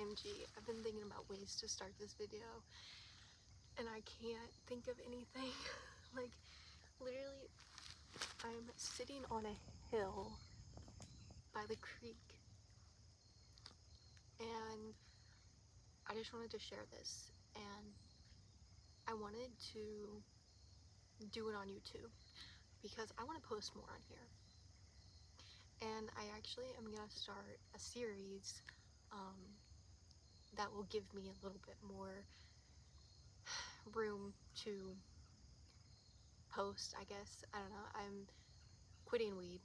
OMG, I've been thinking about ways to start this video and I can't think of anything. Like, literally, I'm sitting on a hill by the creek and I just wanted to share this, and I wanted to do it on YouTube because I want to post more on here. And I actually am gonna start a series that will give me a little bit more room to post, I guess. I don't know. I'm quitting weed,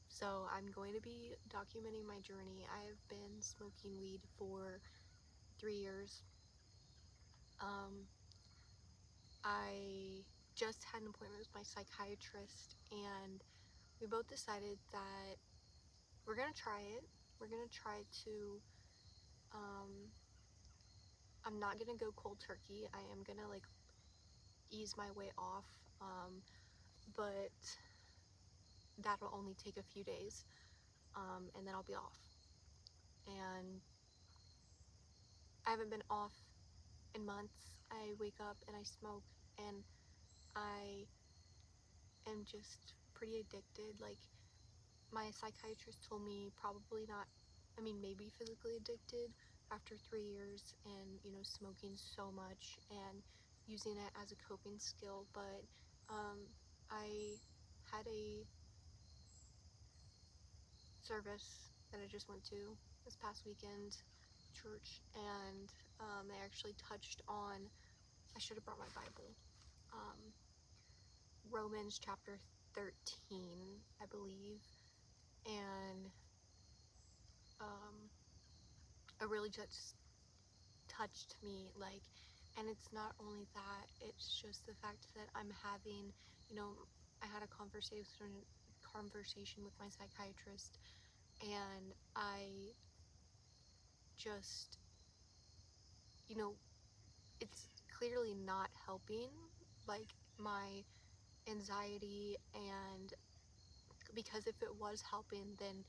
so I'm going to be documenting my journey. I've been smoking weed for 3 years. I just had an appointment with my psychiatrist, and we both decided that we're gonna try it. We're gonna try to, I'm not gonna go cold turkey. I am gonna like ease my way off, but that'll only take a few days, and then I'll be off. And I haven't been off in months. I wake up and I smoke, and I am just pretty addicted. Like, my psychiatrist told me probably not, I mean, maybe physically addicted after 3 years and, you know, smoking so much and using it as a coping skill. But I had a service that I just went to this past weekend, church, and they actually touched on, I should have brought my Bible, Romans chapter 13, I believe, and it really just touched me, like, and it's not only that, it's just the fact that I'm having, you know, I had a conversation with my psychiatrist, and I just, you know, it's clearly not helping, like, my anxiety, and because if it was helping, then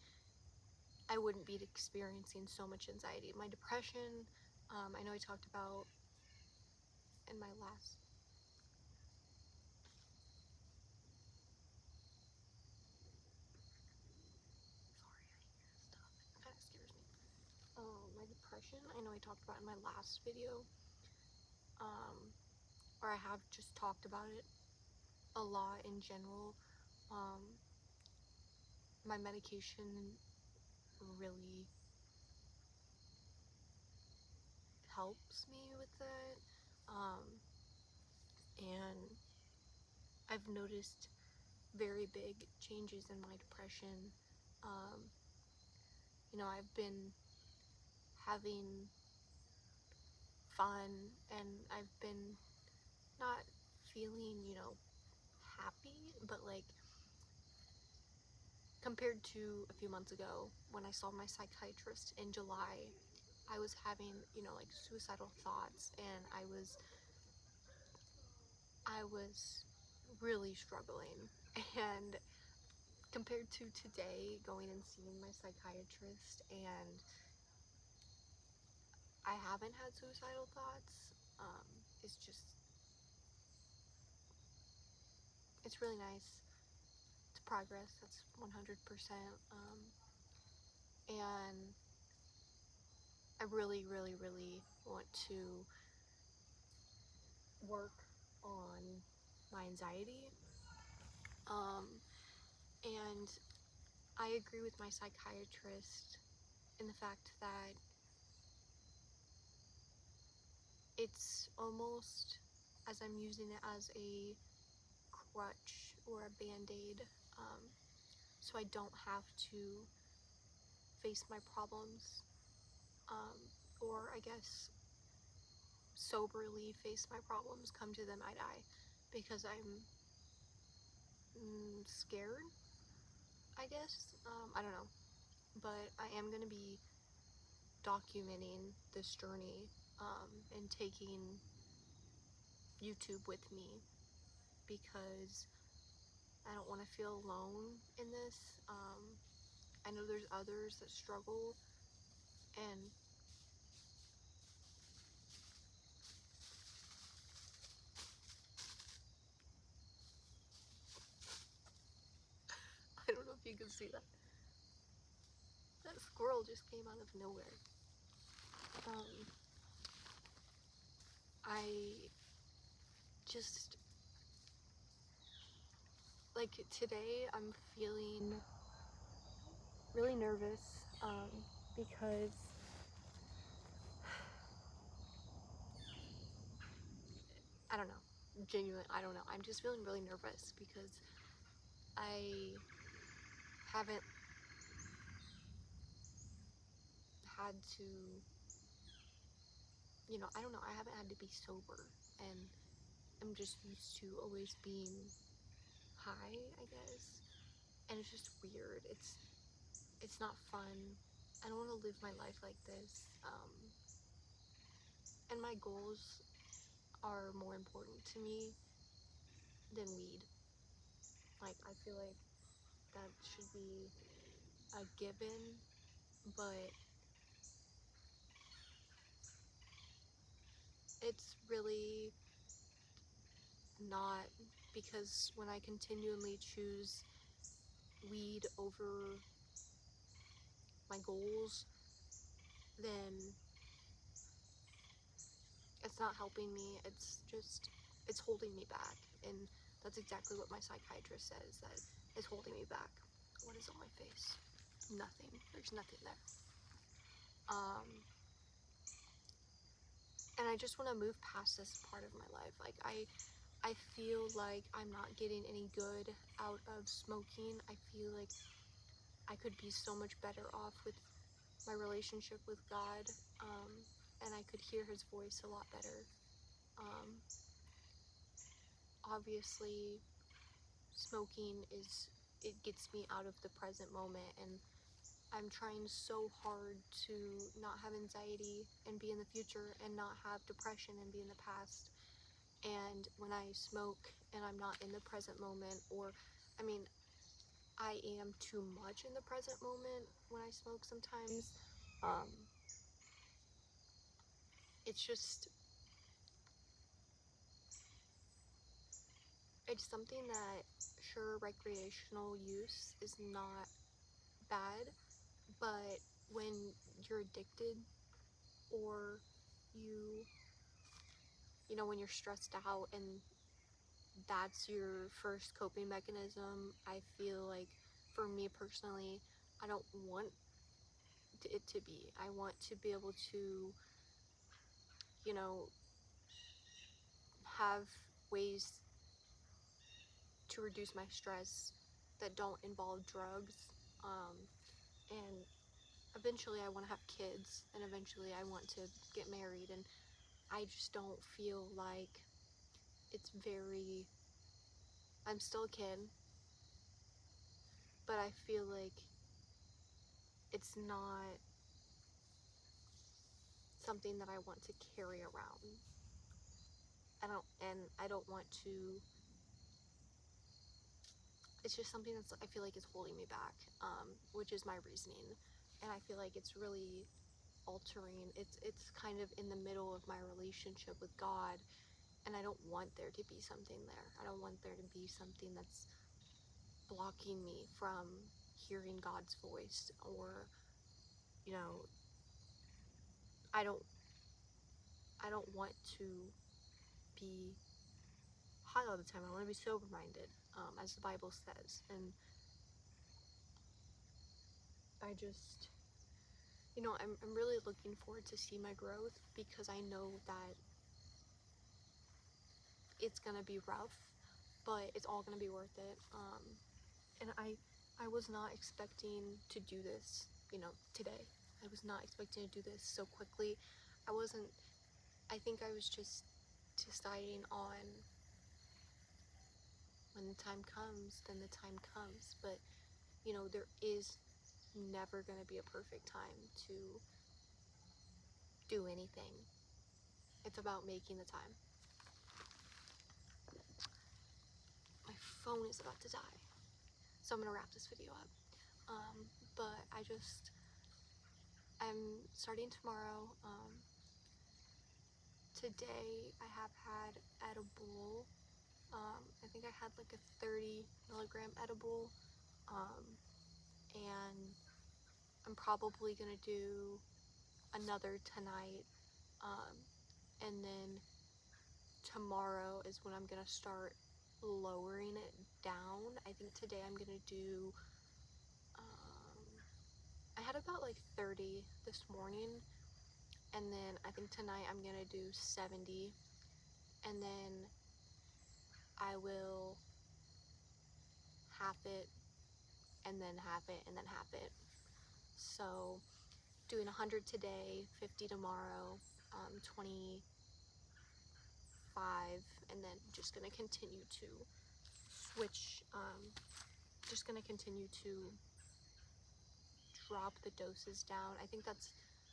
I wouldn't be experiencing so much anxiety. My depression, I know I talked about in my last, sorry, I hear stuff, it kind of scares me. My depression, I know I talked about in my last video, or I have just talked about it a lot in general. My medication really helps me with that, and I've noticed very big changes in my depression. You know, I've been having fun, and I've been not feeling, you know, happy, but like, compared to a few months ago when I saw my psychiatrist in July, I was having, you know, like suicidal thoughts, and I was really struggling. And compared to today, going and seeing my psychiatrist, and I haven't had suicidal thoughts, it's just, it's really nice. It's progress, that's 100%. And I really, really, really want to work on my anxiety. And I agree with my psychiatrist in the fact that it's almost as I'm using it as a crutch or a band-aid, so I don't have to face my problems, or I guess soberly face my problems, come to them, I die, because I'm scared, I guess. I don't know, but I am going to be documenting this journey, and taking YouTube with me, because I don't want to feel alone in this. I know there's others that struggle, and didn't see that. That squirrel just came out of nowhere. I just, like, today I'm feeling really nervous, because I don't know, genuine, I don't know, I'm just feeling really nervous because I haven't had to, I don't know, I haven't had to be sober, and I'm just used to always being high, I guess, and it's just weird, it's not fun, I don't want to live my life like this, and my goals are more important to me than weed. Like, I feel like that should be a given, but it's really not, because when I continually choose weed over my goals, then it's not helping me, it's holding me back, and that's exactly what my psychiatrist says, that it's holding me back. What is on my face? Nothing. There's nothing there. And I just want to move past this part of my life. Like, I feel like I'm not getting any good out of smoking. I feel like I could be so much better off with my relationship with God, and I could hear his voice a lot better. Obviously, smoking it gets me out of the present moment, and I'm trying so hard to not have anxiety and be in the future, and not have depression and be in the past. And when I smoke and I'm not in the present moment, or, I mean, I am too much in the present moment when I smoke sometimes, it's just, it's something that, sure, recreational use is not bad, but when you're addicted, or when you're stressed out and that's your first coping mechanism, I feel like, for me personally, I don't want it to be. I want to be able to, have ways to reduce my stress that don't involve drugs. And eventually I want to have kids, and eventually I want to get married, and I just don't feel like I'm still a kid, but I feel like it's not something that I want to carry around. I don't want to, it's just something that's, I feel like, is holding me back, which is my reasoning, and I feel like it's really altering, it's kind of in the middle of my relationship with God, and I don't want there to be something there. I don't want there to be something that's blocking me from hearing God's voice, or, I don't want to be high all the time. I want to be sober-minded, as the Bible says, and I just, I'm really looking forward to see my growth, because I know that it's gonna be rough, but it's all gonna be worth it. And I was not expecting to do this, today. I was not expecting to do this so quickly. I think I was just deciding on, when the time comes, then the time comes. But, there is never gonna be a perfect time to do anything. It's about making the time. My phone is about to die, so I'm gonna wrap this video up. But I'm starting tomorrow. Today I have had edible. I think I had like a 30 milligram edible. and I'm probably gonna do another tonight, and then tomorrow is when I'm gonna start lowering it down. I think today I'm gonna do, I had about like 30 this morning, and then I think tonight I'm gonna do 70, and then I will half it, and then half it, and then half it. So doing 100 today, 50 tomorrow, 25, and then just gonna continue to switch, just gonna continue to drop the doses down. I think that's,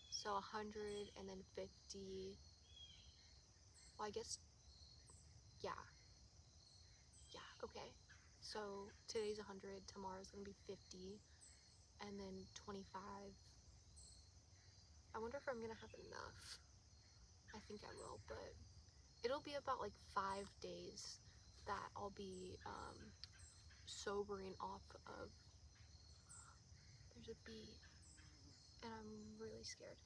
so 100 and then 50, well I guess, yeah, okay. So today's 100, tomorrow's gonna be 50, and then 25. I wonder if I'm gonna have enough. I think I will, but it'll be about like 5 days that I'll be sobering off of. There's a bee, and I'm really scared.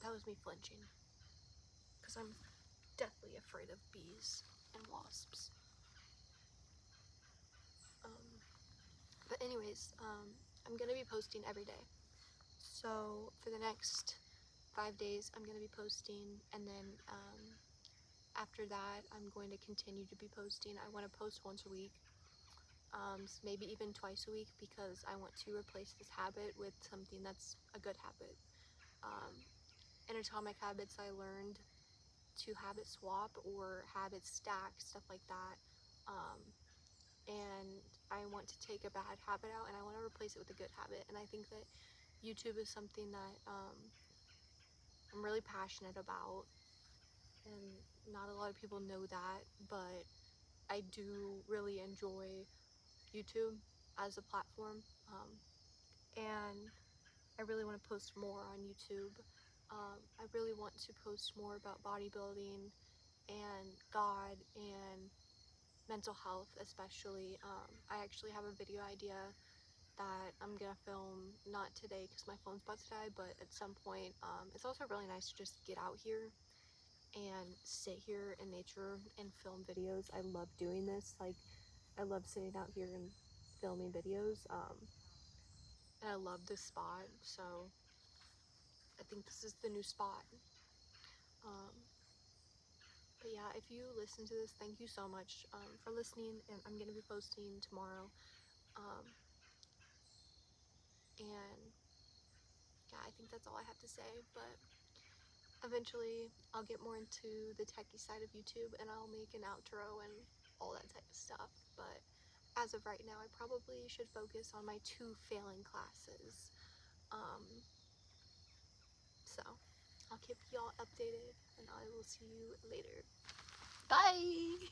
That was me flinching, because I'm deathly afraid of bees and wasps. But anyways, I'm gonna be posting every day. So for the next 5 days, I'm gonna be posting, and then after that, I'm going to continue to be posting. I want to post once a week, maybe even twice a week, because I want to replace this habit with something that's a good habit. In Atomic Habits, I learned to habit swap or habit stack, stuff like that. And I want to take a bad habit out and I want to replace it with a good habit. And I think that YouTube is something that I'm really passionate about, and not a lot of people know that, but I do really enjoy YouTube as a platform, and I really want to post more on YouTube. I really want to post more about bodybuilding and God and mental health, especially. I actually have a video idea that I'm gonna film, not today because my phone's about to die, but at some point. It's also really nice to just get out here and sit here in nature and film videos. I love doing this. Like, I love sitting out here and filming videos. And I love this spot, so I think this is the new spot. Um, but yeah, if you listen to this, thank you so much for listening, and I'm gonna be posting tomorrow. Um, and yeah, I think that's all I have to say, but eventually I'll get more into the techie side of YouTube and I'll make an outro and all that type of stuff. But as of right now, I probably should focus on my 2 failing classes. So I'll keep y'all updated and I will see you later. Bye!